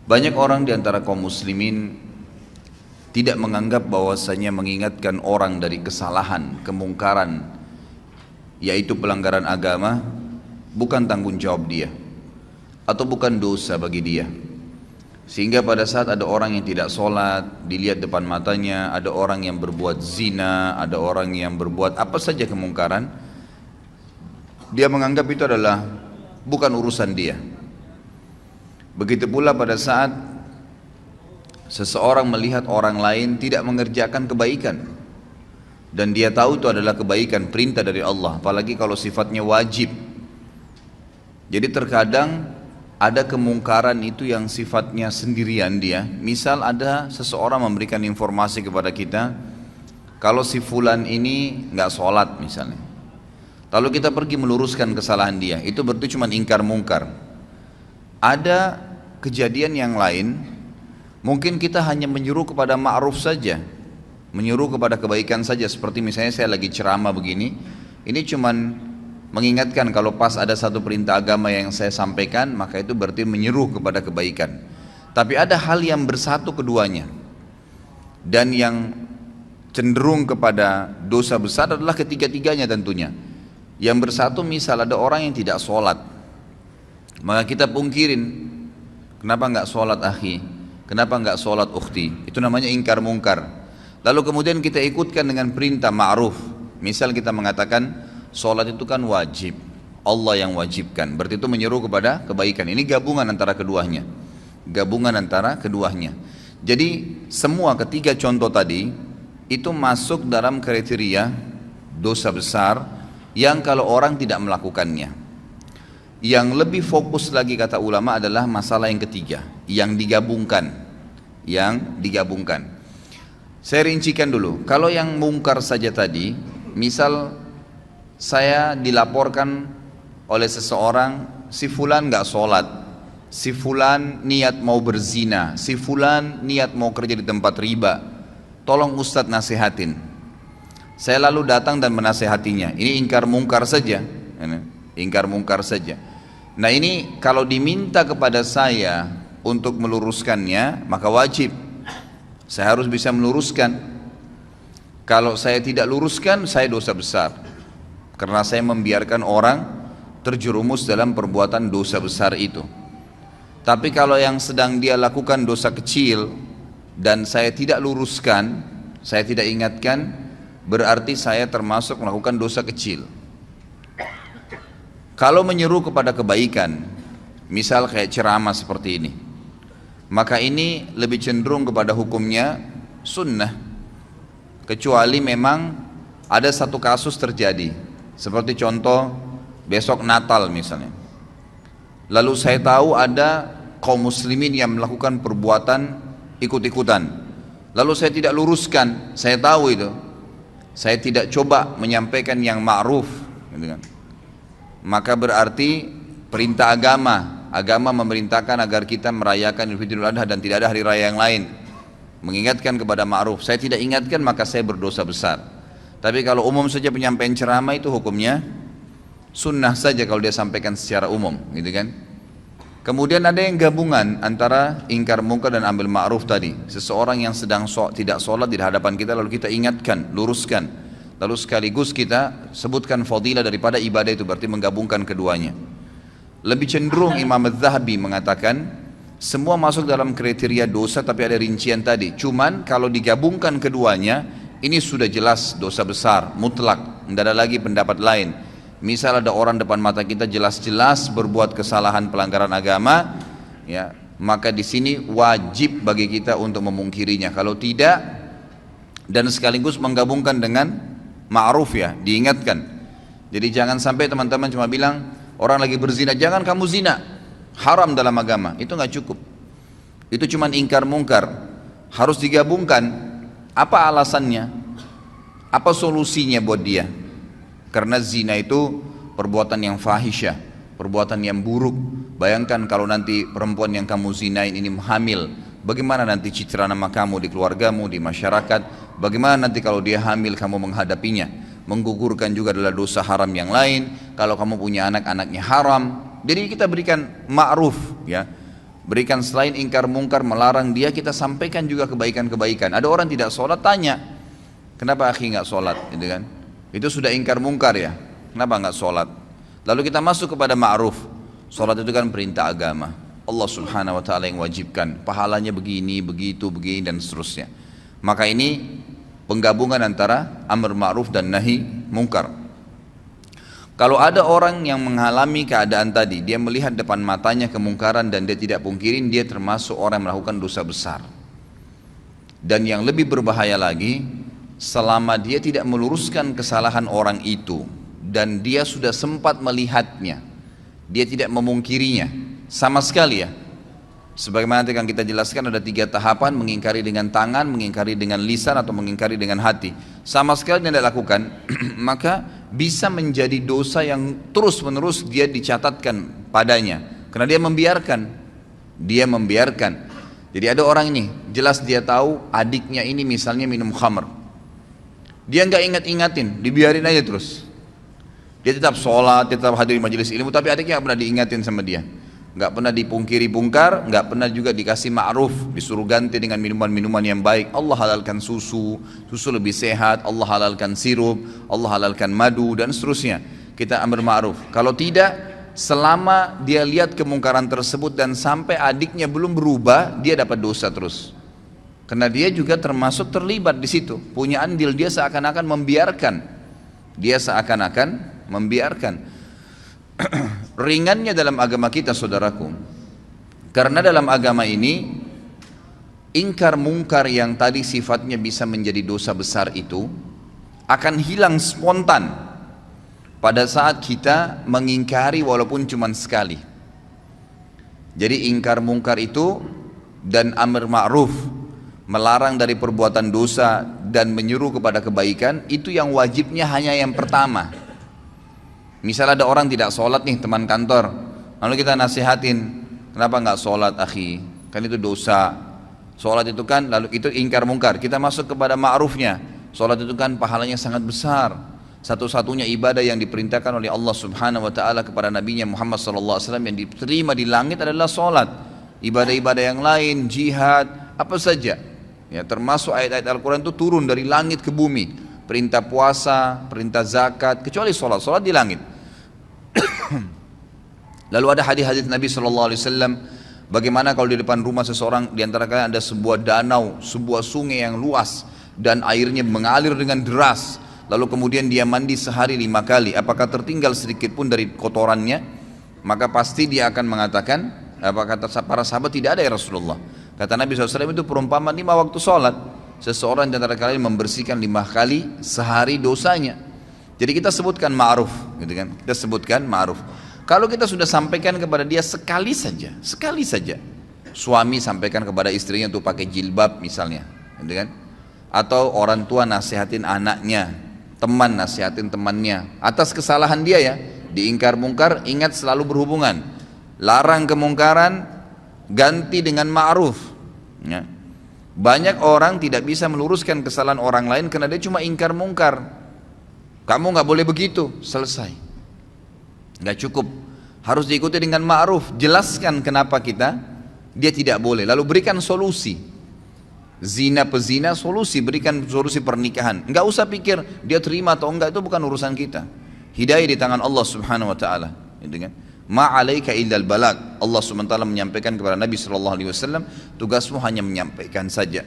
Banyak orang di antara kaum muslimin tidak menganggap bahwasanya mengingatkan orang dari kesalahan, kemungkaran, yaitu pelanggaran agama, bukan tanggung jawab dia atau bukan dosa bagi dia. Sehingga pada saat ada orang yang tidak sholat, dilihat depan matanya, ada orang yang berbuat zina, ada orang yang berbuat apa saja kemungkaran, dia menganggap itu adalah bukan urusan dia. Begitu pula pada saat seseorang melihat orang lain tidak mengerjakan kebaikan dan dia tahu itu adalah kebaikan, perintah dari Allah, apalagi kalau sifatnya wajib. Jadi terkadang ada kemungkaran itu yang sifatnya sendirian dia. Misal ada seseorang memberikan informasi kepada kita, kalau si fulan ini nggak sholat misalnya, lalu kita pergi meluruskan kesalahan dia, itu berarti cuma ingkar mungkar. Ada kejadian yang lain, mungkin kita hanya menyuruh kepada ma'ruf saja, menyuruh kepada kebaikan saja. Seperti misalnya saya lagi ceramah begini, ini cuman mengingatkan kalau pas ada satu perintah agama yang saya sampaikan, maka itu berarti menyeru kepada kebaikan. Tapi ada hal yang bersatu keduanya, dan yang cenderung kepada dosa besar adalah ketiga-tiganya tentunya. Yang bersatu misal ada orang yang tidak sholat, maka kita pungkirin, kenapa nggak sholat akhi, kenapa nggak sholat ukhti, itu namanya ingkar mungkar. Lalu kemudian kita ikutkan dengan perintah ma'ruf. Misal kita mengatakan sholat itu kan wajib, Allah yang wajibkan, berarti itu menyeru kepada kebaikan. Ini gabungan antara keduanya, gabungan antara keduanya. Jadi semua ketiga contoh tadi itu masuk dalam kriteria dosa besar yang kalau orang tidak melakukannya. Yang lebih fokus lagi kata ulama adalah masalah yang ketiga, yang digabungkan, Saya rincikan dulu. Kalau yang mungkar saja tadi, misal saya dilaporkan oleh seseorang, si fulan nggak sholat, si fulan niat mau berzina, si fulan niat mau kerja di tempat riba, tolong Ustadz nasihatin. Saya lalu datang dan menasehatinya. Ini ingkar mungkar saja, ingkar mungkar saja. Nah ini kalau diminta kepada saya untuk meluruskannya, maka wajib saya harus bisa meluruskan. Kalau saya tidak luruskan, saya dosa besar, karena saya membiarkan orang terjerumus dalam perbuatan dosa besar itu. Tapi kalau yang sedang dia lakukan dosa kecil dan saya tidak luruskan, saya tidak ingatkan, berarti saya termasuk melakukan dosa kecil. Kalau menyeru kepada kebaikan, misal kayak ceramah seperti ini, maka ini lebih cenderung kepada hukumnya sunnah, kecuali memang ada satu kasus terjadi. Seperti contoh besok Natal misalnya, lalu saya tahu ada kaum muslimin yang melakukan perbuatan ikut-ikutan, lalu saya tidak luruskan, saya tahu itu, saya tidak coba menyampaikan yang ma'ruf, gitu kan. Maka berarti perintah agama memerintahkan agar kita merayakan Idul Adha dan tidak ada hari raya yang lain, mengingatkan kepada ma'ruf. Saya tidak ingatkan, maka saya berdosa besar. Tapi kalau umum saja penyampaian ceramah, itu hukumnya sunnah saja kalau dia sampaikan secara umum, gitu kan. Kemudian ada yang gabungan antara ingkar mungkar dan ambil ma'ruf tadi. Seseorang yang sedang tidak sholat di hadapan kita, lalu kita ingatkan, luruskan, lalu sekaligus kita sebutkan fadilah daripada ibadah itu, berarti menggabungkan keduanya. Lebih cenderung Imam Az-Zahabi mengatakan semua masuk dalam kriteria dosa, tapi ada rincian tadi. Cuman kalau digabungkan keduanya, ini sudah jelas dosa besar, mutlak, tidak ada lagi pendapat lain. Misal ada orang depan mata kita jelas-jelas berbuat kesalahan pelanggaran agama, ya, maka di sini wajib bagi kita untuk memungkirinya. Kalau tidak, dan sekaligus menggabungkan dengan ma'ruf, ya, diingatkan. Jadi jangan sampai teman-teman cuma bilang orang lagi berzina, jangan kamu zina, haram dalam agama. Itu nggak cukup. Itu cuma ingkar mungkar. Harus digabungkan. Apa alasannya? Apa solusinya buat dia? Karena zina itu perbuatan yang fahisyah, perbuatan yang buruk. Bayangkan kalau nanti perempuan yang kamu zinain ini hamil, bagaimana nanti citra nama kamu di keluargamu, di masyarakat? Bagaimana nanti kalau dia hamil kamu menghadapinya? Menggugurkan juga adalah dosa haram yang lain. Kalau kamu punya anak, anaknya haram. Jadi kita berikan ma'ruf, ya. Berikan selain ingkar mungkar, melarang dia, kita sampaikan juga kebaikan-kebaikan. Ada orang tidak sholat, tanya, kenapa akhi nggak sholat, gitu kan? Itu sudah ingkar mungkar ya, kenapa nggak sholat? Lalu kita masuk kepada ma'ruf. Sholat itu kan perintah agama, Allah subhanahu wa ta'ala yang wajibkan, pahalanya begini, begitu, begini dan seterusnya. Maka ini penggabungan antara amr ma'ruf dan nahi mungkar. Kalau ada orang yang mengalami keadaan tadi, dia melihat depan matanya kemungkaran dan dia tidak pungkirin, dia termasuk orang yang melakukan dosa besar. Dan yang lebih berbahaya lagi, selama dia tidak meluruskan kesalahan orang itu dan dia sudah sempat melihatnya, dia tidak memungkirinya sama sekali ya. Sebagaimana nanti akan kita jelaskan, ada 3 tahapan: mengingkari dengan tangan, mengingkari dengan lisan, atau mengingkari dengan hati. Sama sekali tidak lakukan maka bisa menjadi dosa yang terus menerus dia dicatatkan padanya, karena dia membiarkan. Jadi ada orang ini, jelas dia tahu adiknya ini misalnya minum khamr, dia nggak ingat-ingatin, dibiarin aja terus. Dia tetap sholat, dia tetap hadir di majelis ilmu, tapi adiknya nggak pernah diingatin sama dia, nggak pernah dipungkiri bungkar, nggak pernah juga dikasih ma'ruf, disuruh ganti dengan minuman-minuman yang baik. Allah halalkan susu lebih sehat, Allah halalkan sirup, Allah halalkan madu dan seterusnya. Kita ambil ma'ruf. Kalau tidak, selama dia lihat kemungkaran tersebut dan sampai adiknya belum berubah, dia dapat dosa terus. Karena dia juga termasuk terlibat di situ, punya andil, dia seakan-akan membiarkan. Ringannya dalam agama kita, saudaraku, karena dalam agama ini ingkar mungkar yang tadi sifatnya bisa menjadi dosa besar itu akan hilang spontan pada saat kita mengingkari walaupun cuma sekali. Jadi ingkar mungkar itu dan amr ma'ruf, melarang dari perbuatan dosa dan menyuruh kepada kebaikan, itu yang wajibnya hanya yang pertama. Misal ada orang tidak sholat nih, teman kantor, lalu kita nasihatin, kenapa nggak sholat akhi, kan itu dosa. Sholat itu kan, lalu itu ingkar mungkar. Kita masuk kepada ma'rufnya, sholat itu kan pahalanya sangat besar, satu-satunya ibadah yang diperintahkan oleh Allah subhanahu wa ta'ala kepada nabinya Muhammad sallallahu alaihi wasallam yang diterima di langit adalah sholat. Ibadah-ibadah yang lain, jihad, apa saja ya, termasuk ayat-ayat Al-Quran itu turun dari langit ke bumi, perintah puasa, perintah zakat, kecuali sholat di langit. Lalu ada hadis-hadis Nabi SAW, bagaimana kalau di depan rumah seseorang, di antara kalian ada sebuah danau, sebuah sungai yang luas dan airnya mengalir dengan deras, lalu kemudian dia mandi sehari 5 kali, apakah tertinggal sedikit pun dari kotorannya? Maka pasti dia akan mengatakan, apa kata para sahabat, tidak ada ya Rasulullah. Kata Nabi SAW, itu perumpamaan 5 waktu sholat. Seseorang di antara kalian membersihkan 5 kali sehari dosanya. Jadi kita sebutkan ma'ruf, gitu kan? Kita sebutkan ma'ruf. Kalau kita sudah sampaikan kepada dia sekali saja, suami sampaikan kepada istrinya untuk pakai jilbab misalnya, gitu kan? Atau orang tua nasihatin anaknya, teman nasihatin temannya atas kesalahan dia ya, diingkar mungkar, ingat selalu berhubungan. Larang kemungkaran, ganti dengan ma'ruf. Ya. Banyak orang tidak bisa meluruskan kesalahan orang lain karena dia cuma ingkar mungkar. Kamu nggak boleh begitu, selesai. Nggak cukup, harus diikuti dengan ma'ruf. Jelaskan kenapa dia tidak boleh, lalu berikan solusi. Zina pezina, berikan solusi pernikahan. Nggak usah pikir dia terima atau enggak, itu bukan urusan kita. Hidayah di tangan Allah subhanahu wa ta'ala, gitu kan? Ma'alaika illal balag. Allah subhanahu wa ta'ala menyampaikan kepada Nabi SAW, tugasmu hanya menyampaikan saja.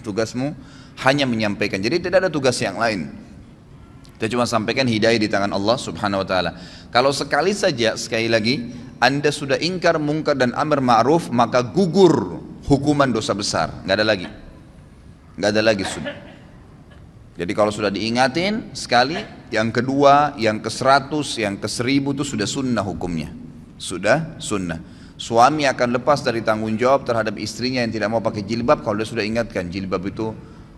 Tugasmu hanya menyampaikan, jadi tidak ada tugas yang lain. Kita cuma sampaikan hidayah di tangan Allah subhanahu wa ta'ala. Kalau sekali lagi Anda sudah ingkar mungkar dan amr ma'ruf, maka gugur hukuman dosa besar, nggak ada lagi sudah. Jadi kalau sudah diingatin sekali, yang kedua, yang ke-100, yang ke-1000 itu sudah sunnah hukumnya. Sudah sunnah. Suami akan lepas dari tanggung jawab terhadap istrinya yang tidak mau pakai jilbab kalau dia sudah ingatkan, jilbab itu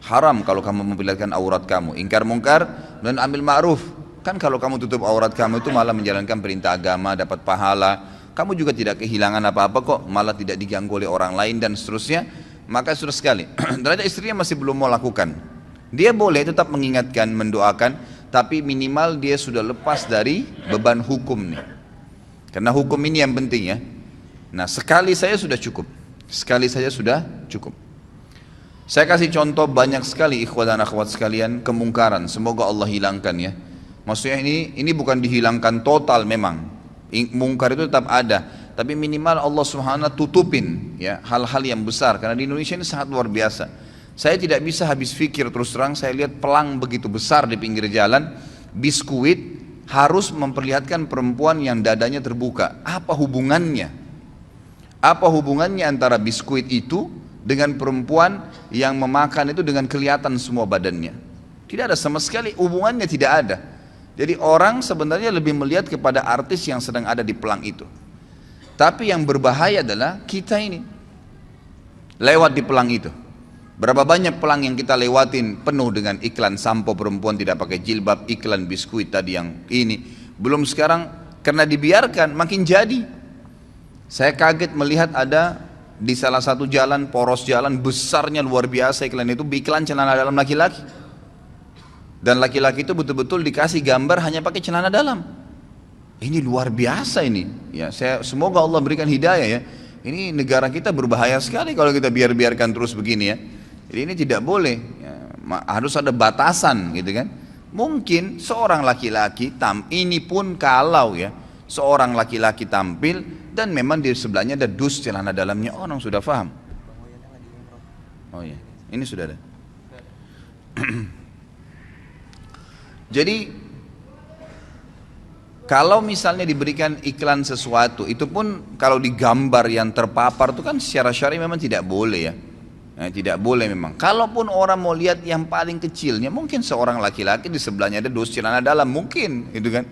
haram kalau kamu memperlihatkan aurat kamu. Ingkar mungkar dan ambil ma'ruf. Kan kalau kamu tutup aurat kamu itu malah menjalankan perintah agama, dapat pahala. Kamu juga tidak kehilangan apa-apa kok, malah tidak diganggu oleh orang lain dan seterusnya. Maka sudah sekali. Ternyata istrinya masih belum mau lakukan. Dia boleh tetap mengingatkan, mendoakan, tapi minimal dia sudah lepas dari beban hukum nih. Karena hukum ini yang penting ya. Nah, sekali saya sudah cukup. Sekali saja sudah cukup. Saya kasih contoh banyak sekali ikhwah dan akhwat sekalian kemungkaran. Semoga Allah hilangkan ya. Maksudnya ini bukan dihilangkan total memang. Mungkar itu tetap ada, tapi minimal Allah Subhanahu tutupin ya hal-hal yang besar karena di Indonesia ini sangat luar biasa. Saya tidak bisa habis pikir terus terang saya lihat pelang begitu besar di pinggir jalan, biskuit harus memperlihatkan perempuan yang dadanya terbuka. Apa hubungannya? Apa hubungannya antara biskuit itu dengan perempuan yang memakan itu dengan kelihatan semua badannya? Tidak ada sama sekali, hubungannya tidak ada. Jadi orang sebenarnya lebih melihat kepada artis yang sedang ada di pelang itu. Tapi yang berbahaya adalah kita ini lewat di pelang itu. Berapa banyak pelang yang kita lewatin penuh dengan iklan sampo perempuan tidak pakai jilbab, iklan biskuit tadi yang ini. Belum sekarang karena dibiarkan makin jadi. Saya kaget melihat ada di salah satu jalan, poros jalan besarnya luar biasa iklan itu, iklan celana dalam laki-laki. Dan laki-laki itu betul-betul dikasih gambar hanya pakai celana dalam. Ini luar biasa ini. Ya, semoga Allah berikan hidayah ya. Ini negara kita berbahaya sekali kalau kita biarkan terus begini ya. Jadi ini tidak boleh. Ya, harus ada batasan gitu kan. Mungkin seorang laki-laki ini pun kalau ya seorang laki-laki tampil dan memang di sebelahnya ada dus celana dalamnya, orang sudah paham. Oh iya, ini sudah ada. Jadi kalau misalnya diberikan iklan sesuatu, itu pun kalau digambar yang terpapar itu kan secara syar'i memang tidak boleh ya. Nah, tidak boleh memang. Kalaupun orang mau lihat yang paling kecilnya, mungkin seorang laki-laki di sebelahnya ada dus celana dalam, mungkin gitu kan.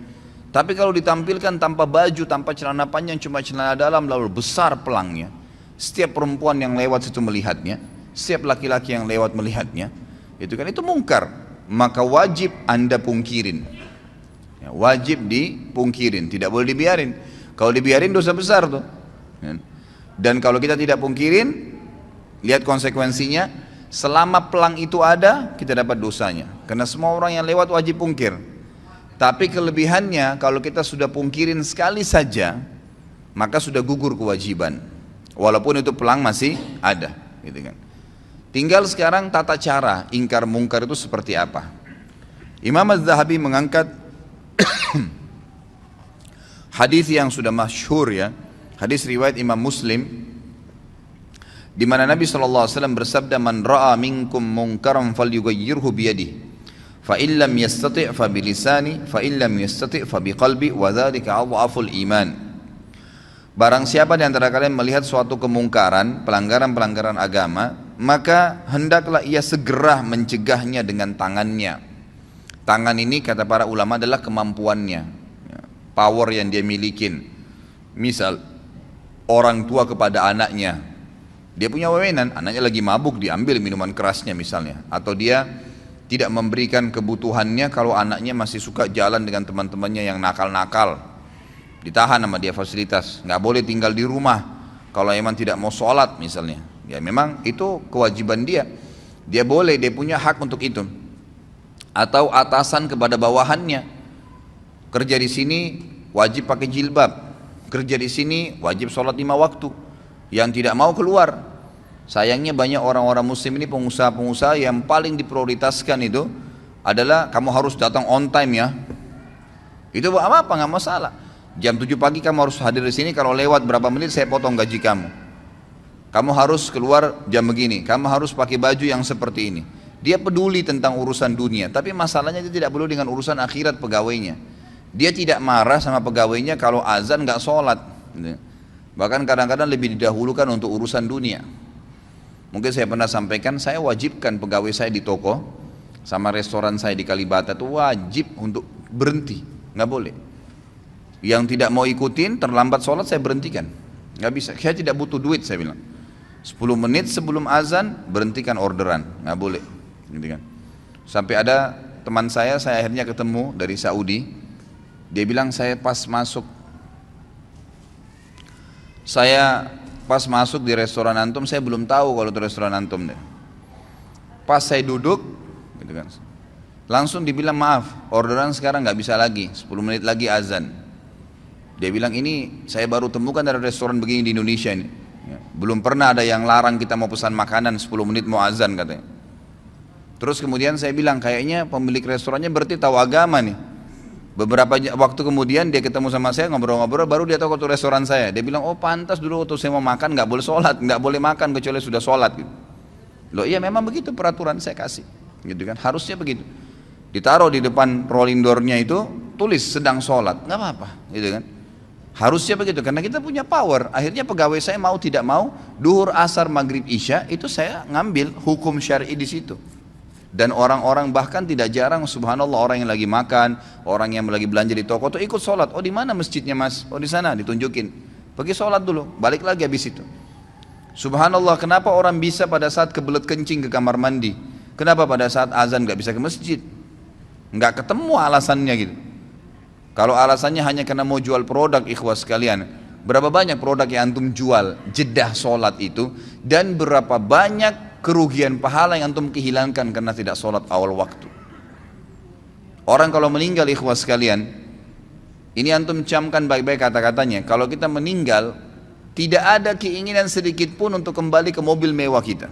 Tapi kalau ditampilkan tanpa baju, tanpa celana panjang, cuma celana dalam, lalu besar pelangnya. Setiap perempuan yang lewat situ melihatnya, setiap laki-laki yang lewat melihatnya, itu kan itu mungkar. Maka wajib Anda pungkirin. Ya, wajib dipungkirin, tidak boleh dibiarin. Kalau dibiarin dosa besar tuh. Dan kalau kita tidak pungkirin, lihat konsekuensinya. Selama pelang itu ada, kita dapat dosanya. Karena semua orang yang lewat wajib pungkir. Tapi kelebihannya kalau kita sudah pungkirin sekali saja, maka sudah gugur kewajiban. Walaupun itu pelang masih ada, gitu kan. Tinggal sekarang tata cara ingkar mungkar itu seperti apa. Imam Az-Zahabi mengangkat hadis yang sudah masyhur ya, hadis riwayat Imam Muslim, di mana Nabi SAW bersabda, "Man ra'a minkum munkaran falyughayyirhu biyadihi. Fa illam yastati' fa bilisani, fa illam yastati' fa biqalbi, wa dzalika adhaful iman." Barang siapa di antara kalian melihat suatu kemungkaran, pelanggaran-pelanggaran agama, maka hendaklah ia segera mencegahnya dengan tangannya. Tangan ini kata para ulama adalah kemampuannya, power yang dia milikin. Misal orang tua kepada anaknya, dia punya wewenang, anaknya lagi mabuk diambil minuman kerasnya misalnya, atau dia tidak memberikan kebutuhannya kalau anaknya masih suka jalan dengan teman-temannya yang nakal-nakal, ditahan sama dia fasilitas, nggak boleh tinggal di rumah kalau emang tidak mau sholat misalnya, ya memang itu kewajiban dia boleh, dia punya hak untuk itu. Atau atasan kepada bawahannya, kerja di sini wajib pakai jilbab, kerja di sini wajib sholat 5 waktu, yang tidak mau keluar. Sayangnya banyak orang-orang muslim ini, pengusaha-pengusaha yang paling diprioritaskan itu adalah kamu harus datang on time ya. Itu apa nggak masalah. Jam 7 pagi kamu harus hadir di sini, kalau lewat berapa menit saya potong gaji kamu. Kamu harus keluar jam begini, kamu harus pakai baju yang seperti ini. Dia peduli tentang urusan dunia, tapi masalahnya dia tidak peduli dengan urusan akhirat pegawainya. Dia tidak marah sama pegawainya kalau azan nggak sholat. Bahkan kadang-kadang lebih didahulukan untuk urusan dunia. Mungkin saya pernah sampaikan, saya wajibkan pegawai saya di toko sama restoran saya di Kalibata itu wajib untuk berhenti, nggak boleh. Yang tidak mau ikutin terlambat sholat saya berhentikan, nggak bisa. Saya tidak butuh duit, saya bilang. 10 menit sebelum azan berhentikan orderan, nggak boleh, gitu kan. Sampai ada teman saya akhirnya ketemu dari Saudi, dia bilang saya pas masuk di restoran antum, saya belum tahu kalau itu restoran antum deh. Pas saya duduk, gitu kan, langsung dibilang maaf, orderan sekarang nggak bisa lagi, 10 menit lagi azan. Dia bilang ini saya baru temukan dari restoran begini di Indonesia ini. Ya, belum pernah ada yang larang kita mau pesan makanan 10 menit mau azan katanya. Terus kemudian saya bilang kayaknya pemilik restorannya berarti tahu agama nih. Beberapa waktu kemudian dia ketemu sama saya ngobrol-ngobrol, baru dia tahu waktu restoran saya. Dia bilang, oh pantas dulu waktu saya mau makan nggak boleh sholat, nggak boleh makan kecuali sudah sholat. Gitu. Loh iya memang begitu peraturan saya kasih, gitu kan? Harusnya begitu. Ditaruh di depan rolling door-nya itu tulis sedang sholat, nggak apa-apa, gitu kan? Harusnya begitu karena kita punya power. Akhirnya pegawai saya mau tidak mau, duhur, asar, maghrib, isya itu saya ngambil hukum syar'i di situ. Dan orang-orang bahkan tidak jarang, subhanallah, orang yang lagi makan, orang yang lagi belanja di toko tuh ikut sholat. Oh di mana masjidnya mas? Oh di sana, ditunjukin. Pergi sholat dulu, balik lagi habis itu. Subhanallah, kenapa orang bisa pada saat kebelet kencing ke kamar mandi? Kenapa pada saat azan nggak bisa ke masjid? Nggak ketemu alasannya gitu. Kalau alasannya hanya karena mau jual produk, ikhwas sekalian, berapa banyak produk yang antum jual jedah sholat itu, dan berapa banyak kerugian pahala yang antum kehilangkan karena tidak sholat awal waktu. Orang kalau meninggal, ikhwas sekalian, ini antum camkan baik-baik kata-katanya. Kalau kita meninggal, tidak ada keinginan sedikit pun untuk kembali ke mobil mewah kita.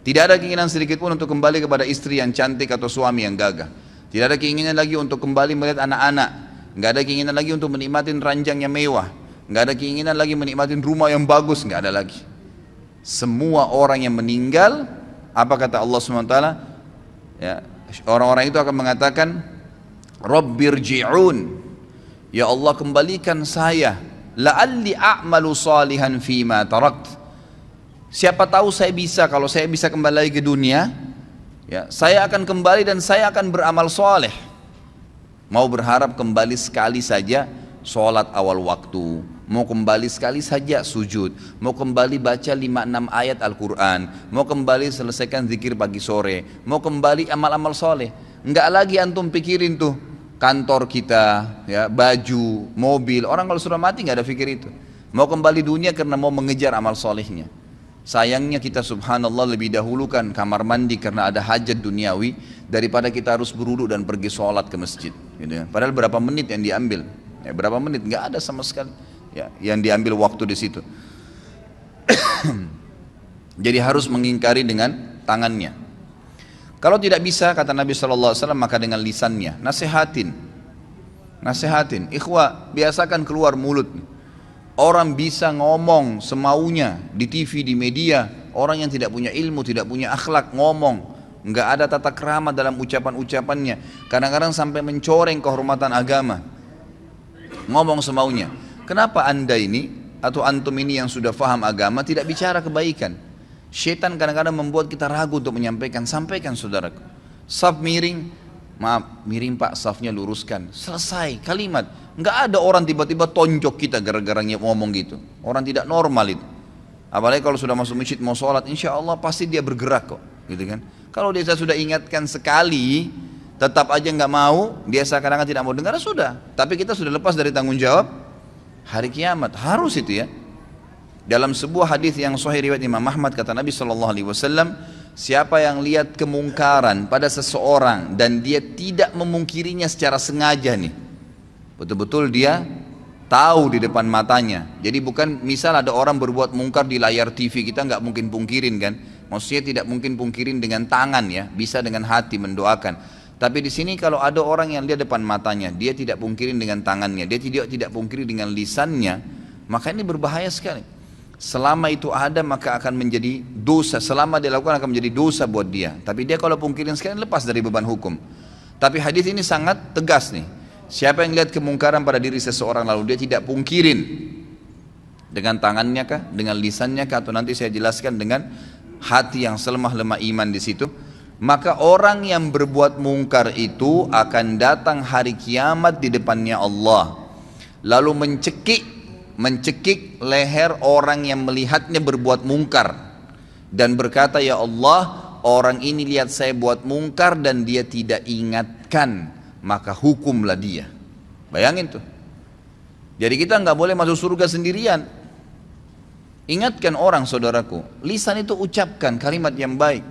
Tidak ada keinginan sedikit pun untuk kembali kepada istri yang cantik atau suami yang gagah. Tidak ada keinginan lagi untuk kembali melihat anak-anak. Nggak ada keinginan lagi untuk menikmatin ranjang yang mewah. Nggak ada keinginan lagi menikmatin rumah yang bagus. Nggak ada lagi. Semua orang yang meninggal, apa kata Allah SWT? Ya, orang-orang itu akan mengatakan, Rabbirji'un, ya Allah kembalikan saya, la'alli a'malu salihan fima tarakt. Siapa tahu saya bisa, kalau saya bisa kembali lagi ke dunia, ya, saya akan kembali dan saya akan beramal soleh. Mau berharap kembali sekali saja sholat awal waktu, mau kembali sekali saja sujud, mau kembali baca 5-6 ayat Al-Quran, mau kembali selesaikan zikir pagi sore, mau kembali amal-amal soleh. Enggak lagi antum pikirin tuh kantor kita, ya, baju, mobil. Orang kalau sudah mati nggak ada pikir itu. Mau kembali dunia karena mau mengejar amal solehnya. Sayangnya kita subhanallah lebih dahulukan kamar mandi karena ada hajat duniawi daripada kita harus berwudu dan pergi sholat ke masjid. Gitu ya. Padahal berapa menit yang diambil? Ya, berapa menit? Nggak ada sama sekali. Ya, yang diambil waktu di situ. Jadi harus mengingkari dengan tangannya. Kalau tidak bisa, kata Nabi SAW, maka dengan lisannya. Nasihatin. Ikhwah, biasakan keluar mulut. Orang bisa ngomong semaunya di TV, di media. Orang yang tidak punya ilmu, tidak punya akhlak ngomong. Nggak ada tata krama dalam ucapan-ucapannya. Kadang-kadang sampai mencoreng kehormatan agama. Ngomong semaunya. Kenapa anda ini atau antum ini yang sudah faham agama tidak bicara kebaikan? Syaitan kadang-kadang membuat kita ragu untuk menyampaikan. Sampaikan saudaraku. Saf miring, maaf miring pak, safnya luruskan. Selesai kalimat. Nggak ada orang tiba-tiba tonjok kita gara-gara ngomong gitu. Orang tidak normal itu. Apalagi kalau sudah masuk masjid mau sholat, insya Allah pasti dia bergerak kok, gitu kan? Kalau dia sudah ingatkan sekali, tetap aja nggak mau, dia kadang-kadang tidak mau dengar, sudah. Tapi kita sudah lepas dari tanggung jawab hari kiamat, harus itu ya. Dalam sebuah hadis yang sahih riwayat Imam Ahmad, kata Nabi SAW, siapa yang lihat kemungkaran pada seseorang dan dia tidak memungkirinya secara sengaja nih, betul-betul dia tahu di depan matanya. Jadi bukan misal ada orang berbuat mungkar di layar TV, kita nggak mungkin pungkirin kan? Maksudnya tidak mungkin pungkirin dengan tangan ya, bisa dengan hati mendoakan. Tapi di sini kalau ada orang yang lihat depan matanya, dia tidak pungkirin dengan tangannya, dia tidak pungkiri dengan lisannya, maka ini berbahaya sekali. Selama itu ada maka akan menjadi dosa, selama dilakukan akan menjadi dosa buat dia. Tapi dia kalau pungkirin sekali lepas dari beban hukum. Tapi hadis ini sangat tegas nih. Siapa yang lihat kemungkaran pada diri seseorang lalu dia tidak pungkirin dengan tangannya kah, dengan lisannya kah, atau nanti saya jelaskan dengan hati yang selemah-lemah iman di situ, maka orang yang berbuat mungkar itu akan datang hari kiamat di depannya Allah, lalu mencekik leher orang yang melihatnya berbuat mungkar dan berkata, ya Allah, orang ini lihat saya buat mungkar dan dia tidak ingatkan, maka hukumlah dia. Bayangin tuh. Jadi kita nggak boleh masuk surga sendirian. Ingatkan orang, saudaraku. Lisan itu ucapkan kalimat yang baik.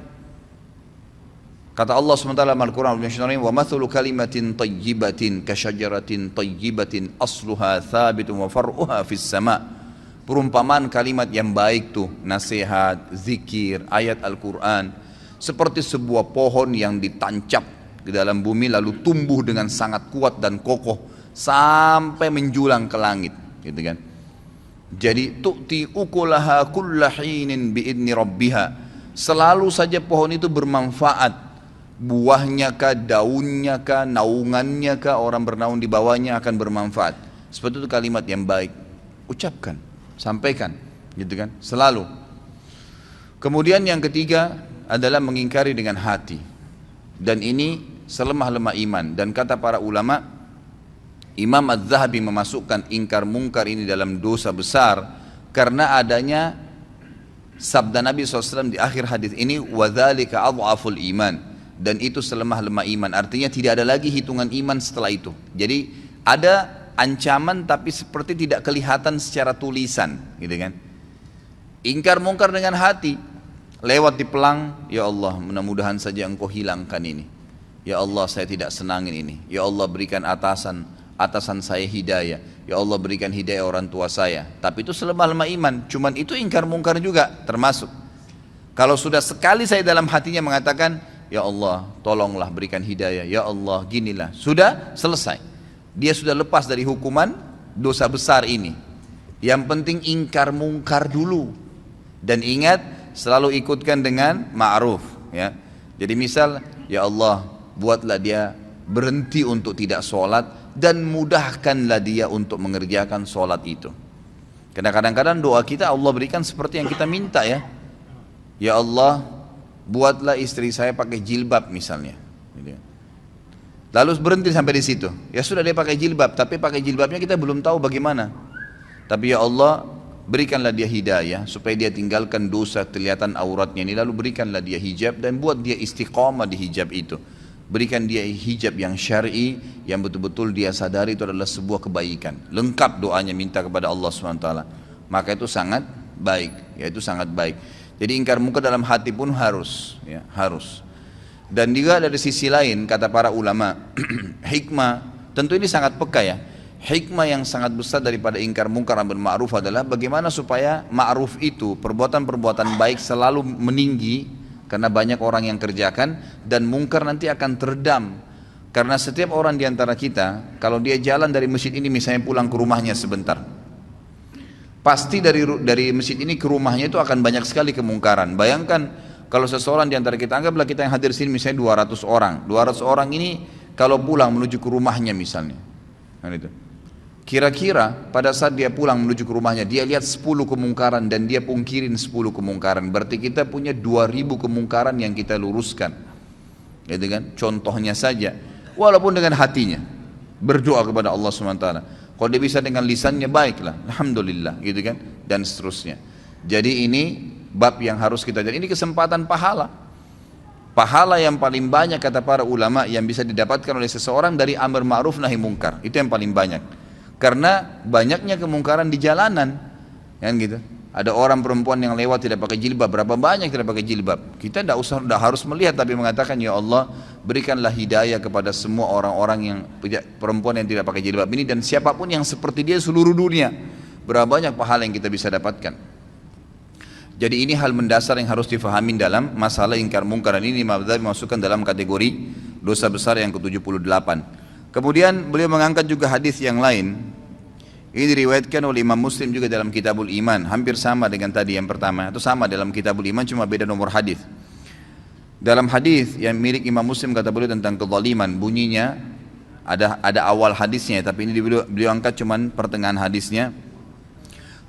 Kata Allah SWT dalam Al-Quran, wa mathulu kalimatin tayyibatin kasyajaratin tayyibatin asluha thabitun wa far'uha fis sama. Perumpamaan kalimat yang baik tuh, nasihat, zikir, ayat Al-Quran, seperti sebuah pohon yang ditancap ke dalam bumi lalu tumbuh dengan sangat kuat dan kokoh sampai menjulang ke langit, gitu kan. Jadi tu'ti ukulaha kulla hinin bi'idni rabbiha. Selalu saja pohon itu bermanfaat. Buahnya kah, daunnya kah, naungannya kah, orang bernaung di bawahnya akan bermanfaat. Seperti itu kalimat yang baik. Ucapkan, sampaikan, gitu kan, selalu. Kemudian yang ketiga adalah mengingkari dengan hati. Dan ini selemah-lemah iman. Dan kata para ulama, Imam Az-Zahabi memasukkan ingkar mungkar ini dalam dosa besar karena adanya sabda Nabi SAW di akhir hadis ini, وَذَلِكَ أَضْعَفُ الْإِيمَانِ, dan itu selemah-lemah iman. Artinya tidak ada lagi hitungan iman setelah itu. Jadi ada ancaman tapi seperti tidak kelihatan secara tulisan, gitu kan. Ingkar mungkar dengan hati, lewat di pelang, ya Allah mudah-mudahan saja engkau hilangkan ini. Ya Allah saya tidak senangin ini. Ya Allah berikan atasan saya hidayah. Ya Allah berikan hidayah orang tua saya. Tapi itu selemah-lemah iman. Cuman itu ingkar mungkar juga termasuk. Kalau sudah sekali saya dalam hatinya mengatakan, ya Allah tolonglah berikan hidayah, ya Allah ginilah, sudah selesai. Dia sudah lepas dari hukuman dosa besar ini. Yang penting ingkar mungkar dulu. Dan ingat selalu ikutkan dengan ma'ruf, ya. Jadi misal, ya Allah buatlah dia berhenti untuk tidak sholat dan mudahkanlah dia untuk mengerjakan sholat itu. Karena kadang-kadang doa kita Allah berikan seperti yang kita minta, ya. Ya Allah buatlah istri saya pakai jilbab misalnya. Lalu berhenti sampai di situ. Ya sudah dia pakai jilbab, tapi pakai jilbabnya kita belum tahu bagaimana. Tapi ya Allah berikanlah dia hidayah supaya dia tinggalkan dosa kelihatan auratnya ini. Lalu berikanlah dia hijab dan buat dia istiqamah di hijab itu. Berikan dia hijab yang syar'i yang betul-betul dia sadari itu adalah sebuah kebaikan. Lengkap doanya minta kepada Allah SWT. Maka itu sangat baik. Ya itu sangat baik. Jadi ingkar mungkar dalam hati pun harus, ya, harus. Dan juga dari sisi lain kata para ulama, hikmah, tentu ini sangat peka ya. Hikmah yang sangat besar daripada ingkar mungkar amar ma'ruf adalah bagaimana supaya ma'ruf itu, perbuatan-perbuatan baik selalu meninggi karena banyak orang yang kerjakan, dan mungkar nanti akan teredam. Karena setiap orang di antara kita, kalau dia jalan dari masjid ini misalnya pulang ke rumahnya sebentar, pasti dari masjid ini ke rumahnya itu akan banyak sekali kemungkaran. Bayangkan kalau seseorang di antara kita, anggaplah kita yang hadir sini misalnya 200 orang. 200 orang ini kalau pulang menuju ke rumahnya misalnya, kan itu. Kira-kira pada saat dia pulang menuju ke rumahnya, dia lihat 10 kemungkaran dan dia pungkirin 10 kemungkaran. Berarti kita punya 2000 kemungkaran yang kita luruskan. Gitu kan? Contohnya saja, walaupun dengan hatinya berdoa kepada Allah SWT. Kalau dia bisa dengan lisannya, baiklah, alhamdulillah, gitu kan, dan seterusnya. Jadi ini bab yang harus kita jadi. Ini kesempatan pahala. Pahala yang paling banyak kata para ulama yang bisa didapatkan oleh seseorang dari amar ma'ruf nahi mungkar. Itu yang paling banyak. Karena banyaknya kemungkaran di jalanan, kan gitu. Ada orang perempuan yang lewat tidak pakai jilbab, berapa banyak tidak pakai jilbab. Kita tidak harus melihat, tapi mengatakan, ya Allah berikanlah hidayah kepada semua orang-orang yang perempuan yang tidak pakai jilbab ini, dan siapapun yang seperti dia seluruh dunia. Berapa banyak pahala yang kita bisa dapatkan. Jadi ini hal mendasar yang harus difahami dalam masalah ingkar mungkar. Ini Imam Ghazali masukkan dalam kategori dosa besar yang ke-78. Kemudian beliau mengangkat juga hadis yang lain. Ini diriwayatkan oleh Imam Muslim juga dalam Kitabul Iman, hampir sama dengan tadi yang pertama, itu sama dalam Kitabul Iman cuma beda nomor hadis. Dalam hadis yang milik Imam Muslim kata beliau tentang kezaliman, bunyinya ada awal hadisnya, tapi ini beliau angkat cuma pertengahan hadisnya.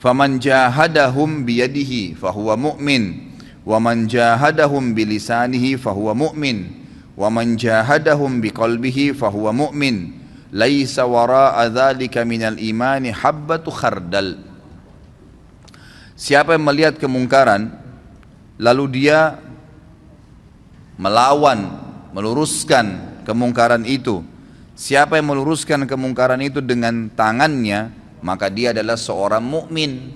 Faman jahadahum biyadihi fahuwa mu'min, wa man jahadahum bilisanihi fahuwa mu'min, wa man jahadahum biqalbihi fahuwa mu'min. Laisa wara'a dzalika minal imani habbatu khardal. Siapa yang melihat kemungkaran lalu dia melawan, meluruskan kemungkaran itu, siapa yang meluruskan kemungkaran itu dengan tangannya, maka dia adalah seorang mukmin.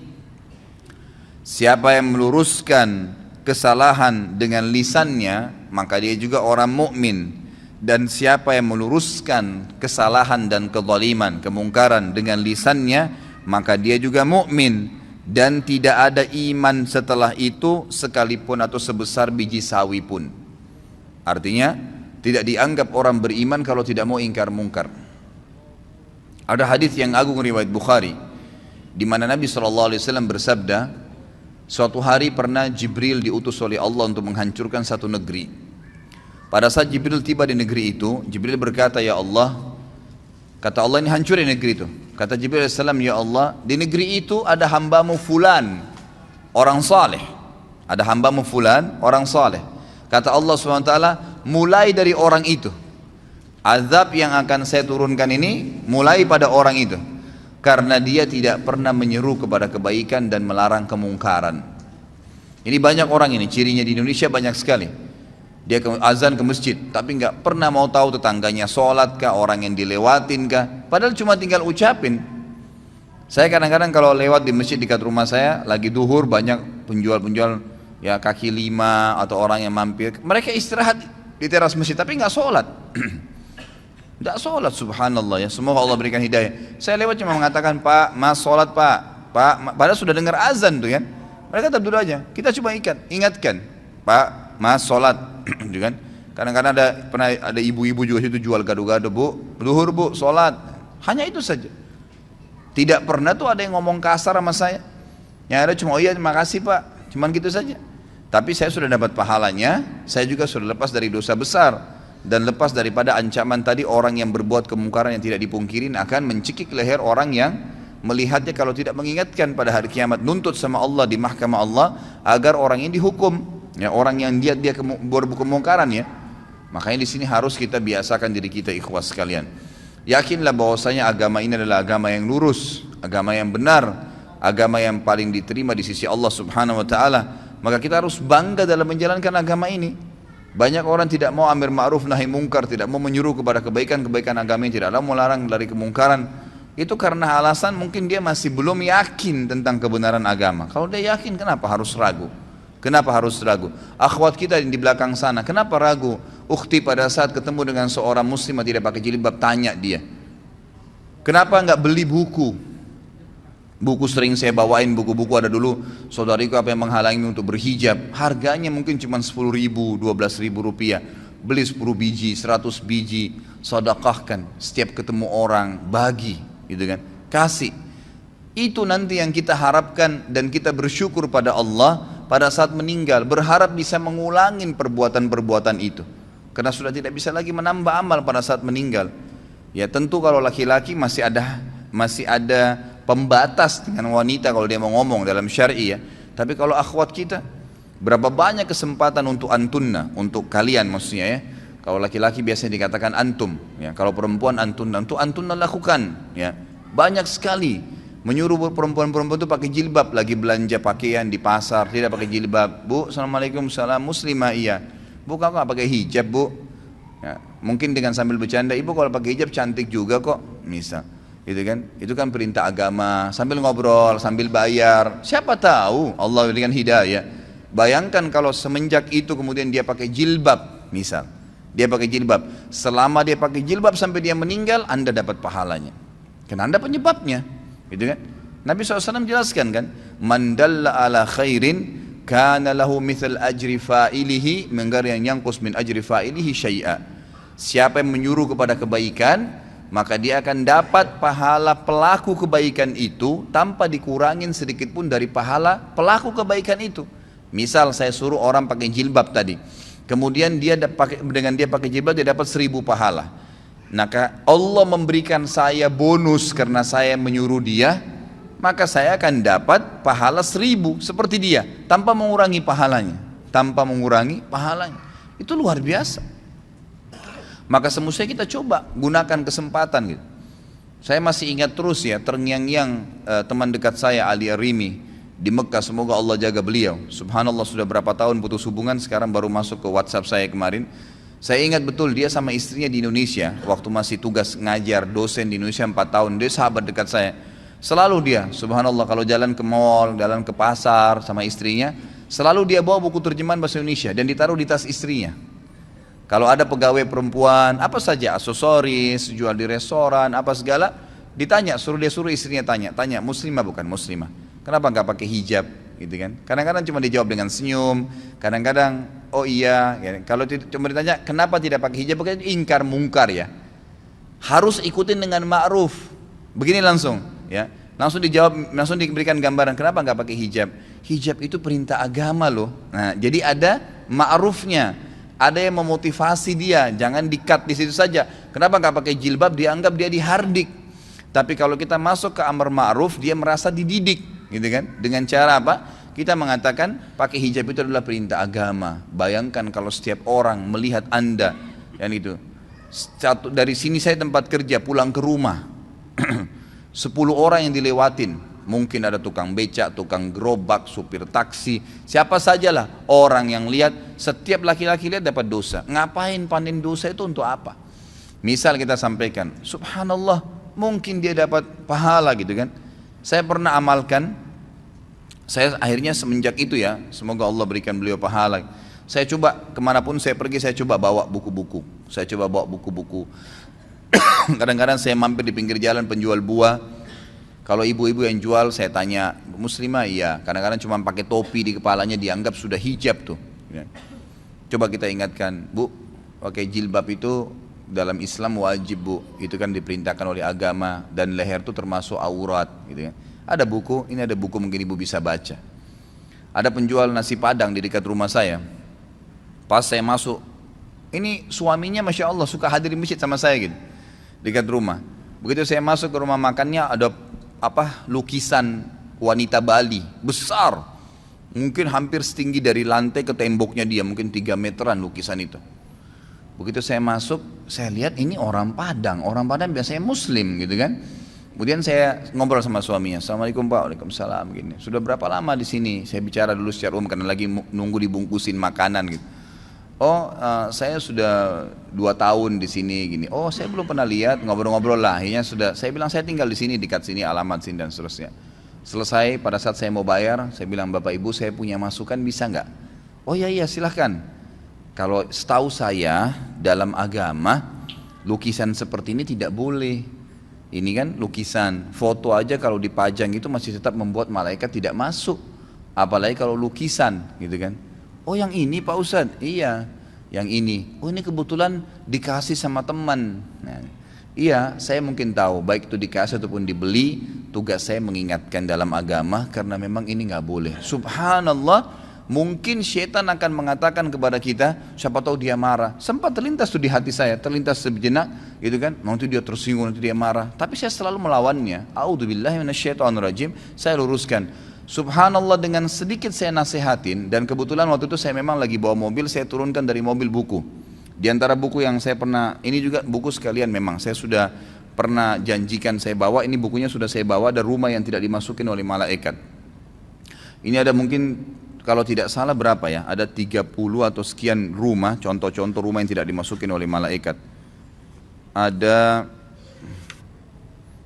Siapa yang meluruskan kesalahan dengan lisannya, maka dia juga orang mukmin. Dan siapa yang meluruskan kesalahan dan kezaliman, kemungkaran dengan lisannya, maka dia juga mukmin. Dan tidak ada iman setelah itu sekalipun atau sebesar biji sawi pun. Artinya tidak dianggap orang beriman kalau tidak mau ingkar mungkar. Ada hadis yang agung riwayat Bukhari, di mana Nabi SAW bersabda, suatu hari pernah Jibril diutus oleh Allah untuk menghancurkan satu negeri. Pada saat Jibril tiba di negeri itu, Jibril berkata, ya Allah, kata Allah, ini hancurin negeri itu. Kata Jibril AS, ya Allah, di negeri itu ada hambamu fulan, orang saleh. Ada hambamu fulan, orang saleh. Kata Allah SWT, mulai dari orang itu, azab yang akan saya turunkan ini mulai pada orang itu, karena dia tidak pernah menyeru kepada kebaikan dan melarang kemungkaran. Ini banyak orang ini, cirinya di Indonesia banyak sekali. Dia azan ke masjid, tapi nggak pernah mau tahu tetangganya sholat kah, orang yang dilewatin kah, padahal cuma tinggal ucapin. Saya kadang-kadang kalau lewat di masjid dekat rumah saya, lagi duhur, banyak penjual-penjual ya kaki lima atau orang yang mampir, mereka istirahat di teras masjid, tapi nggak sholat. Nggak sholat, subhanallah ya, semoga Allah berikan hidayah. Saya lewat cuma mengatakan, Pak, Mas sholat Pak, padahal sudah dengar azan tuh kan. Mereka tetap duduk aja, kita cuma ingatkan, Pak, Mas sholat. Kan? Kadang-kadang pernah ada ibu-ibu juga situ jual gado-gado, Bu, duhur Bu, sholat. Hanya itu saja. Tidak pernah tuh ada yang ngomong kasar sama saya. Yang ada cuma, oh iya terima kasih Pak, cuman gitu saja. Tapi saya sudah dapat pahalanya, saya juga sudah lepas dari dosa besar. Dan lepas daripada ancaman tadi, orang yang berbuat kemungkaran yang tidak dipungkirin akan mencekik leher orang yang melihatnya kalau tidak mengingatkan pada hari kiamat, nuntut sama Allah di mahkamah Allah agar orang ini dihukum. Ya, orang yang dia berbuat kemungkaran ya. Makanya di sini harus kita biasakan diri kita, ikhwas sekalian. Yakinlah bahwasanya agama ini adalah agama yang lurus, agama yang benar, agama yang paling diterima di sisi Allah Subhanahu wa taala. Maka kita harus bangga dalam menjalankan agama ini. Banyak orang tidak mau amar ma'ruf nahi mungkar, tidak mau menyuruh kepada kebaikan-kebaikan agama yang tidak mau melarang dari kemungkaran. Itu karena alasan mungkin dia masih belum yakin tentang kebenaran agama. Kalau dia yakin, kenapa harus ragu? Kenapa harus ragu? Akhwat kita di belakang sana, kenapa ragu? Ukhti pada saat ketemu dengan seorang muslimah tidak pakai jilbab, tanya dia, kenapa enggak beli buku? Buku sering saya bawain, buku-buku ada dulu, saudariku apa yang menghalangi untuk berhijab, harganya mungkin cuma 10 ribu, 12 ribu rupiah. Beli 10 biji, 100 biji, sedekahkan, setiap ketemu orang, bagi, gitu kan, kasih. Itu nanti yang kita harapkan, dan kita bersyukur pada Allah pada saat meninggal, berharap bisa mengulangi perbuatan-perbuatan itu, karena sudah tidak bisa lagi menambah amal pada saat meninggal. Ya tentu kalau laki-laki masih ada pembatas dengan wanita kalau dia mau ngomong dalam syar'i ya. Tapi kalau akhwat kita, berapa banyak kesempatan untuk antunna, untuk kalian maksudnya ya. Kalau laki-laki biasanya dikatakan antum, ya. Kalau perempuan antunna, untuk antunna lakukan, ya. Banyak sekali menyuruh perempuan-perempuan itu pakai jilbab, lagi belanja pakaian di pasar tidak pakai jilbab. Bu, assalamualaikum, salam, muslimah, iya. Bu, kamu nggak pakai hijab Bu? Ya, mungkin dengan sambil bercanda, ibu kalau pakai hijab cantik juga kok, misal, gitu kan? Itu kan perintah agama. Sambil ngobrol, sambil bayar. Siapa tahu Allah berikan hidayah. Bayangkan kalau semenjak itu kemudian dia pakai jilbab, misal, dia pakai jilbab. Selama dia pakai jilbab sampai dia meninggal, Anda dapat pahalanya. Karena Anda penyebabnya. Gitu kan? Nabi SAW jelaskan kan, man dalla ala khairin kana lahu mithal ajri fa'ilihi min ghairi an yanqus min ajri fa'ilihi syai'a. Siapa yang menyuruh kepada kebaikan, maka dia akan dapat pahala pelaku kebaikan itu tanpa dikurangin sedikit pun dari pahala pelaku kebaikan itu. Misal saya suruh orang pakai jilbab tadi, kemudian dengan dia pakai jilbab dia dapat 1000 pahala. Maka Allah memberikan saya bonus karena saya menyuruh dia, maka saya akan dapat pahala 1000 seperti dia, tanpa mengurangi pahalanya. Itu luar biasa. Maka semestinya kita coba gunakan kesempatan gitu. Saya masih ingat terus ya, terngiang-ngiang teman dekat saya Ali Arimi di Mekah, semoga Allah jaga beliau. Subhanallah sudah berapa tahun putus hubungan, sekarang baru masuk ke WhatsApp saya kemarin. Saya ingat betul dia sama istrinya di Indonesia, waktu masih tugas ngajar dosen di Indonesia 4 tahun, dia sahabat dekat saya. Selalu dia, subhanallah kalau jalan ke mall, jalan ke pasar sama istrinya, Selalu dia bawa buku terjemahan bahasa Indonesia dan ditaruh di tas istrinya. Kalau ada pegawai perempuan, apa saja, aksesoris, jual di restoran, apa segala, ditanya, dia suruh istrinya tanya, muslimah bukan muslimah? Kenapa nggak pakai hijab? Gitu kan? Kadang-kadang cuma dijawab dengan senyum, kadang-kadang oh iya. Ya. Kalau cuma ditanya kenapa tidak pakai hijab, pakai ingkar mungkar ya. Harus ikutin dengan ma'ruf. Begini langsung, ya. Langsung dijawab, langsung diberikan gambaran kenapa nggak pakai hijab. Hijab itu perintah agama loh. Nah, jadi ada ma'rufnya. Ada yang memotivasi dia, jangan di-cut di situ saja. Kenapa nggak pakai jilbab? Dianggap dia dihardik. Tapi kalau kita masuk ke amar ma'ruf, dia merasa dididik, gitu kan? Dengan cara apa? Kita mengatakan pakai hijab itu adalah perintah agama. Bayangkan kalau setiap orang melihat Anda, yang itu. Dari sini saya tempat kerja, pulang ke rumah, 10 orang yang dilewatin. Mungkin ada tukang becak, tukang gerobak, supir taksi, siapa sajalah orang yang lihat, setiap laki-laki lihat dapat dosa. Ngapain panen dosa itu untuk apa? Misal kita sampaikan, subhanallah, mungkin dia dapat pahala gitu kan. Saya pernah amalkan, saya akhirnya semenjak itu ya, semoga Allah berikan beliau pahala. Saya coba, kemanapun saya pergi, saya coba bawa buku-buku. Saya coba bawa buku-buku. Kadang-kadang saya mampir di pinggir jalan penjual buah. Kalau ibu-ibu yang jual, saya tanya, muslimah? Iya. Kadang-kadang cuma pakai topi di kepalanya, dianggap sudah hijab tuh. Coba kita ingatkan, Bu, pakai jilbab itu dalam Islam wajib, Bu. Itu kan diperintahkan oleh agama, dan leher itu termasuk aurat. Gitu kan. Ada buku, ini ada buku mungkin ibu bisa baca. Ada penjual nasi padang di dekat rumah saya. Pas saya masuk, ini suaminya Masya Allah suka hadir di masjid sama saya gitu, dekat rumah. Begitu saya masuk ke rumah makannya, ada lukisan wanita Bali besar, mungkin hampir setinggi dari lantai ke temboknya dia, mungkin 3 meteran lukisan itu. Begitu saya masuk, saya lihat ini orang Padang biasanya Muslim gitu kan. Kemudian saya ngobrol sama suaminya, Assalamualaikum Pak, Waalaikumsalam gini. Sudah berapa lama di sini? Saya bicara dulu secara umum karena lagi nunggu dibungkusin makanan gitu. Oh, saya sudah 2 tahun di sini gini. Oh, saya belum pernah lihat, ngobrol-ngobrol lah. Akhirnya sudah, saya bilang saya tinggal di sini, dekat sini, alamat sini dan seterusnya. Selesai, pada saat saya mau bayar, saya bilang Bapak Ibu saya punya masukan, bisa nggak? Oh iya silahkan. Kalau setahu saya dalam agama lukisan seperti ini tidak boleh. Ini kan lukisan, foto aja kalau dipajang itu masih tetap membuat malaikat tidak masuk. Apalagi kalau lukisan, gitu kan? Oh yang ini Pak Ustadz, iya yang ini. Oh ini kebetulan dikasih sama teman. Nah, iya saya mungkin tahu, baik itu dikasih ataupun dibeli, tugas saya mengingatkan dalam agama karena memang ini nggak boleh. Subhanallah, mungkin syaitan akan mengatakan kepada kita, siapa tahu dia marah. Sempat terlintas tuh di hati saya, terlintas sejenak, gitu kan? Nanti dia tersinggung, nanti dia marah. Tapi saya selalu melawannya. A'udzubillahi minasyaitonirrajim. Saya luruskan. Subhanallah, dengan sedikit saya nasihatin, dan kebetulan waktu itu saya memang lagi bawa mobil, saya turunkan dari mobil buku. Di antara buku yang saya pernah, ini juga buku sekalian memang, saya sudah pernah janjikan saya bawa, ini bukunya sudah saya bawa, ada rumah yang tidak dimasukin oleh malaikat. Ini ada mungkin, kalau tidak salah berapa ya, ada 30 atau sekian rumah, contoh-contoh rumah yang tidak dimasukin oleh malaikat. Ada,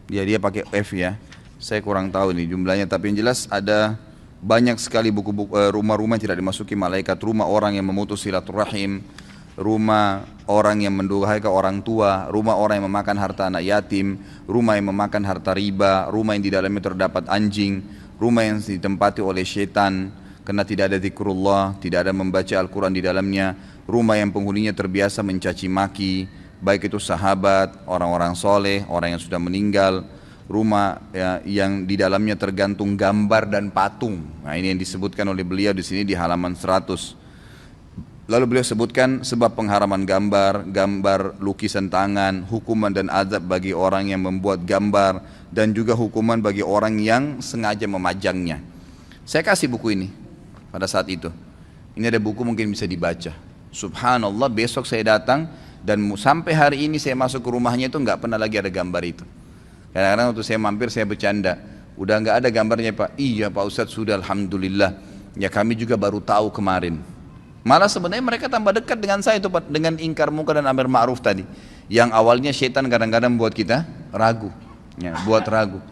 dia pakai F ya. Saya kurang tahu ini jumlahnya, tapi yang jelas ada banyak sekali buku-buku rumah-rumah yang tidak dimasuki malaikat. Rumah orang yang memutus silaturahim, rumah orang yang mendurhaka orang tua, rumah orang yang memakan harta anak yatim, rumah yang memakan harta riba, rumah yang di dalamnya terdapat anjing, rumah yang ditempati oleh syaitan karena tidak ada zikrullah, tidak ada membaca Al-Quran di dalamnya, rumah yang penghuninya terbiasa mencaci maki, baik itu sahabat, orang-orang soleh, orang yang sudah meninggal, rumah ya, yang di dalamnya tergantung gambar dan patung. Nah ini yang disebutkan oleh beliau di sini di halaman 100. Lalu beliau sebutkan sebab pengharaman gambar lukisan tangan, hukuman dan azab bagi orang yang membuat gambar, dan juga hukuman bagi orang yang sengaja memajangnya. Saya kasih buku ini pada saat itu. Ini ada buku mungkin bisa dibaca. Subhanallah, besok saya datang dan sampai hari ini saya masuk ke rumahnya itu nggak pernah lagi ada gambar itu. Kadang-kadang waktu saya mampir saya bercanda, udah nggak ada gambarnya Pak. Iya Pak Ustadz sudah, Alhamdulillah. Ya kami juga baru tahu kemarin. Malah sebenarnya mereka tambah dekat dengan saya itu Pak, dengan ingkar munkar dan amar ma'ruf tadi. Yang awalnya syaitan kadang-kadang buat kita ragu, ya, buat ragu.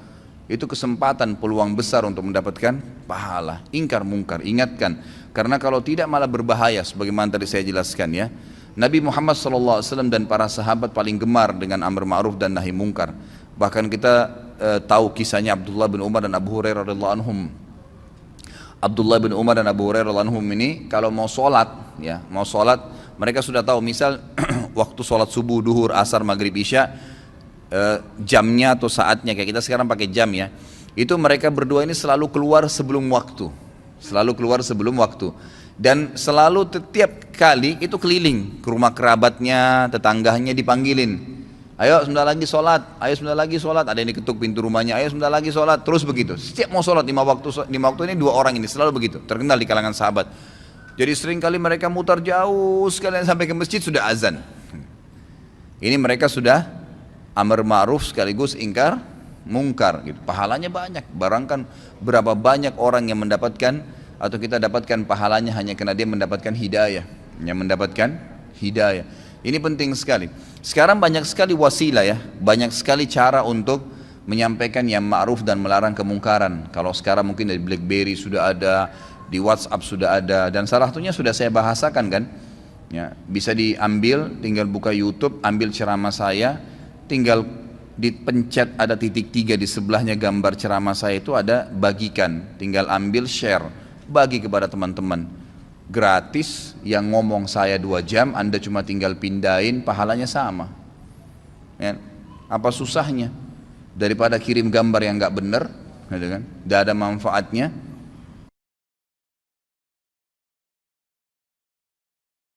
Itu kesempatan, peluang besar untuk mendapatkan pahala. Ingkar munkar, ingatkan. Karena kalau tidak malah berbahaya, sebagaimana tadi saya jelaskan ya. Nabi Muhammad SAW dan para sahabat paling gemar dengan amar ma'ruf dan nahi mungkar. Bahkan kita tahu kisahnya Abdullah bin Umar dan Abu Hurairah radhiyallahu anhum. Abdullah bin Umar dan Abu Hurairah radhiyallahu anhum ini kalau mau sholat, ya, mau sholat, mereka sudah tahu misal waktu sholat subuh, duhur, asar, maghrib, isya, jamnya atau saatnya kayak kita sekarang pakai jam ya. Itu mereka berdua ini selalu keluar sebelum waktu, selalu keluar sebelum waktu, dan selalu setiap kali itu keliling ke rumah kerabatnya, tetangganya dipanggilin. Ayo sebentar lagi sholat, ayo sebentar lagi sholat. Ada yang diketuk pintu rumahnya, ayo sebentar lagi sholat. Terus begitu. Setiap mau sholat lima waktu ini dua orang ini selalu begitu. Terkenal di kalangan sahabat. Jadi sering kali mereka mutar jauh sekalian sampai ke masjid sudah azan. Ini mereka sudah amar ma'ruf sekaligus ingkar mungkar. Gitu. Pahalanya banyak. Barangkan berapa banyak orang yang mendapatkan atau kita dapatkan pahalanya hanya karena dia mendapatkan hidayah. Yang mendapatkan hidayah. Ini penting sekali. Sekarang banyak sekali wasilah ya, banyak sekali cara untuk menyampaikan yang ma'ruf dan melarang kemungkaran. Kalau sekarang mungkin dari BlackBerry sudah ada, di WhatsApp sudah ada, dan salah satunya sudah saya bahasakan kan. Ya, bisa diambil, tinggal buka YouTube, ambil ceramah saya, tinggal dipencet ada titik 3 di sebelahnya gambar ceramah saya itu ada bagikan, tinggal ambil share, bagi kepada teman-teman. Gratis, yang ngomong saya 2 jam, Anda cuma tinggal pindahin, pahalanya sama ya. Apa susahnya? Daripada kirim gambar yang gak benar gitu kan? Gak ada manfaatnya.